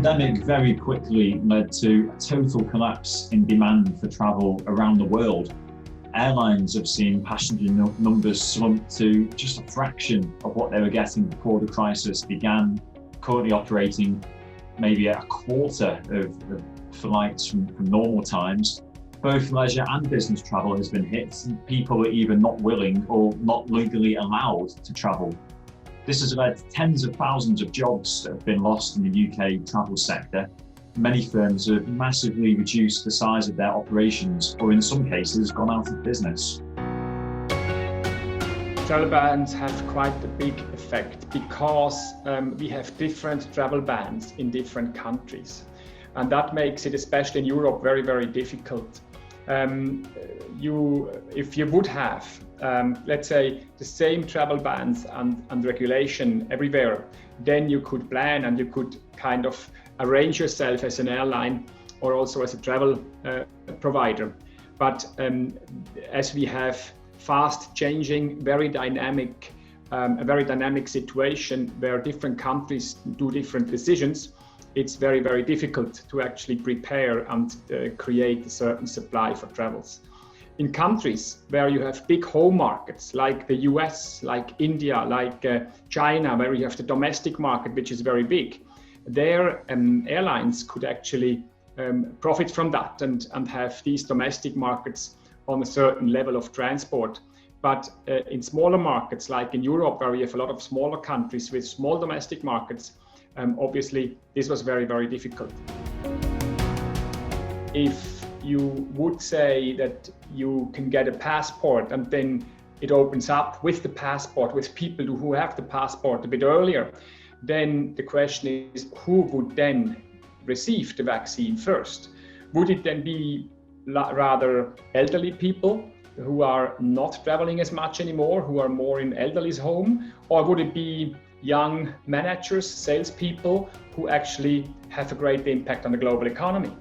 pandemic very quickly led to a total collapse in demand for travel around the world. Airlines have seen passenger numbers slump to just a fraction of what they were getting before the crisis began, currently operating maybe a quarter of flights from normal times. Both leisure and business travel has been hit, and people are either not willing or not legally allowed to travel. This has led to tens of thousands of jobs that have been lost in the UK travel sector. Many firms have massively reduced the size of their operations, or in some cases gone out of business. Travel bans have quite a big effect because we have different travel bans in different countries. And that makes it, especially in Europe, very, very difficult. If you would have, let's say, the same travel bans and regulation everywhere, then you could plan and you could kind of arrange yourself as an airline or also as a travel provider. But as we have fast changing, a very dynamic situation where different countries do different decisions, it's very, very difficult to actually prepare and create a certain supply for travels. In countries where you have big home markets like the US, like India, like China, where you have the domestic market, which is very big, their airlines could actually profit from that and have these domestic markets on a certain level of transport. But in smaller markets, like in Europe, where we have a lot of smaller countries with small domestic markets, obviously this was very, very difficult. If you would say that you can get a passport and then it opens up with the passport, with people who have the passport a bit earlier, then the question is who would then receive the vaccine first? Would it then be rather elderly people who are not traveling as much anymore, who are more in elderly's home? Or would it be young managers, salespeople who actually have a great impact on the global economy?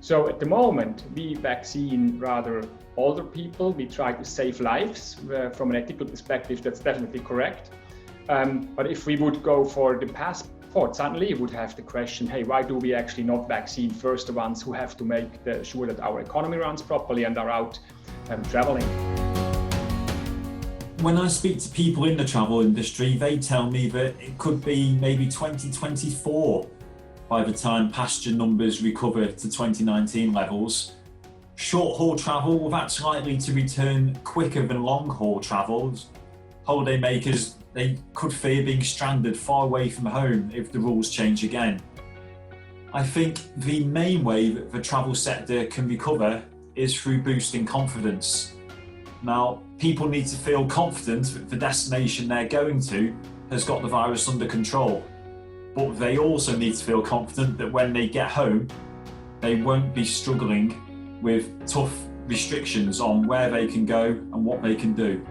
So at the moment, we vaccine rather older people. We try to save lives. From an ethical perspective, that's definitely correct. But if we would go for the passport, suddenly you would have the question, hey, why do we actually not vaccine first the ones who have to make sure that our economy runs properly and are out traveling? When I speak to people in the travel industry, they tell me that it could be maybe 2024 by the time passenger numbers recover to 2019 levels. Short-haul travel, well, that's likely to return quicker than long-haul travels. Holidaymakers, they could fear being stranded far away from home if the rules change again. I think the main way that the travel sector can recover is through boosting confidence. Now, people need to feel confident that the destination they're going to has got the virus under control. But they also need to feel confident that when they get home, they won't be struggling with tough restrictions on where they can go and what they can do.